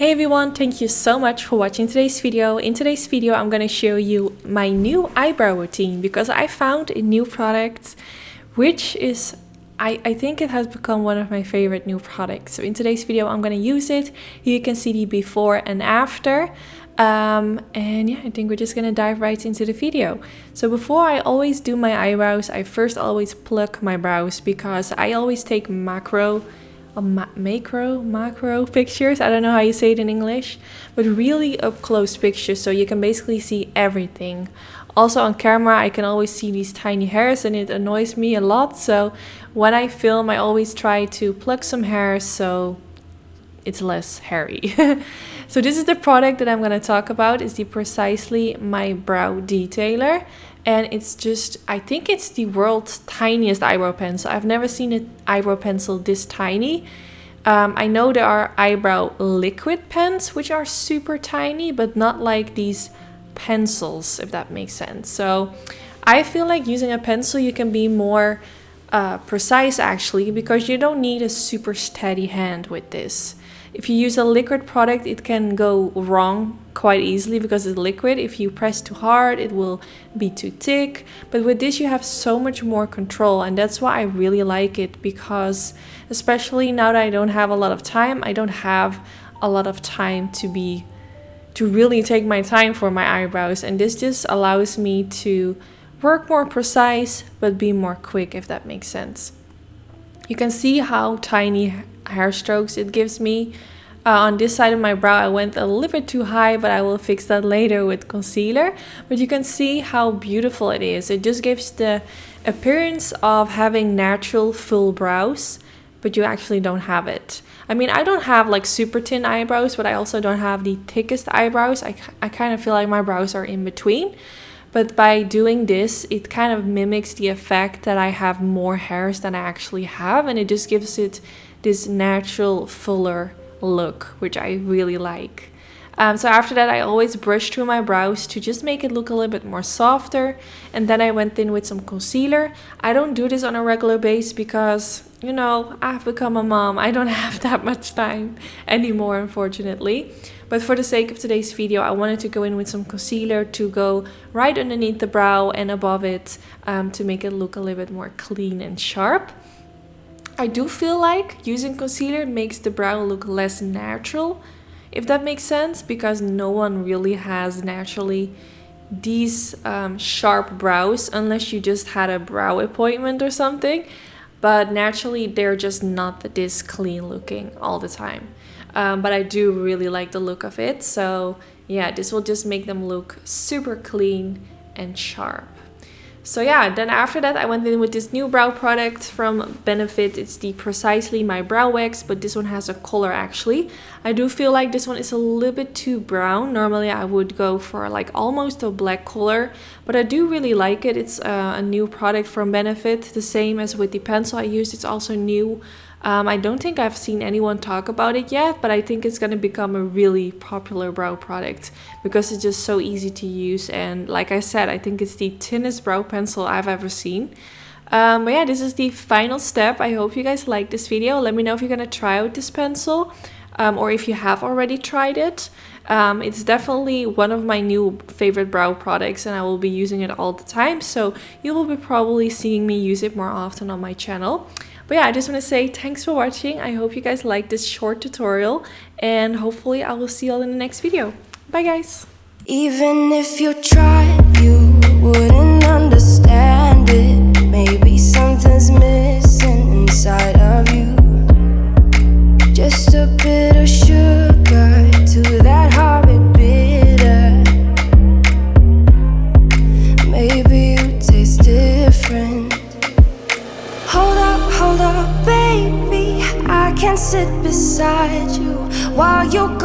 Hey everyone, thank you so much for watching today's video. In today's video, I'm going to show you my new eyebrow routine because I found a new product which is, I think it has become one of my favorite new products. So in today's video, I'm going to use it. Here you can see the before and after. And yeah, I think we're just going to dive right into the video. So before I always do my eyebrows, I first always pluck my brows because I always take macro pictures. I don't know how you say it in English, but really up close pictures so you can basically see everything. Also on camera I can always see these tiny hairs and it annoys me a lot, so when I film I always try to pluck some hairs so it's less hairy. So this is the product that I'm going to talk about. It's the Precisely My Brow Detailer. And it's just, I think it's the world's tiniest eyebrow pencil. I've never seen an eyebrow pencil this tiny. I know there are eyebrow liquid pens, which are super tiny, but not like these pencils, if that makes sense. So I feel like using a pencil, you can be more precise actually, because you don't need a super steady hand with this. If you use a liquid product, it can go wrong quite easily because it's liquid. If you press too hard, it will be too thick. But with this, you have so much more control, and that's why I really like it, because especially now that I don't have a lot of time, I don't have a lot of time to really take my time for my eyebrows, and this just allows me to work more precise but be more quick, if that makes sense. You can see how tiny hair strokes it gives me. On this side of my brow I went a little bit too high, but I will fix that later with concealer. But you can see how beautiful it is. It just gives the appearance of having natural full brows, but you actually don't have it. I mean, I don't have like super thin eyebrows, but I also don't have the thickest eyebrows. I kind of feel like my brows are in between. But by doing this, it kind of mimics the effect that I have more hairs than I actually have, and it just gives it this natural, fuller look, which I really like. So after that, I always brush through my brows to just make it look a little bit more softer, and then I went in with some concealer. I don't do this on a regular basis because, you know, I've become a mom. I don't have that much time anymore, unfortunately. But for the sake of today's video, I wanted to go in with some concealer to go right underneath the brow and above it, to make it look a little bit more clean and sharp. I do feel like using concealer makes the brow look less natural, if that makes sense, because no one really has naturally these sharp brows unless you just had a brow appointment or something. But naturally they're just not this clean looking all the time. But I do really like the look of it, so yeah, this will just make them look super clean and sharp. So yeah, then after that I went in with this new brow product from Benefit. It's the Precisely My Brow Wax, but this one has a color actually. I do feel like this one is a little bit too brown. Normally I would go for like almost a black color, but I do really like it. It's a new product from Benefit, the same as with the pencil I used. It's also new. I don't think I've seen anyone talk about it yet, but I think it's going to become a really popular brow product because it's just so easy to use, and like I said, I think it's the thinnest brow pencil I've ever seen. But yeah, this is the final step. I hope you guys like this video. Let me know if you're going to try out this pencil, or if you have already tried it. It's definitely one of my new favorite brow products, and I will be using it all the time, so you will be probably seeing me use it more often on my channel. But yeah, I just want to say thanks for watching. I hope you guys liked this short tutorial, and hopefully I will see you all in the next video. Bye guys! Even if you tried, you wouldn't understand it. Maybe something's missing inside of you. Just a bit of sugar to that horrid bitter. Maybe you taste different. Hold up, baby, I can sit beside you while you're gone.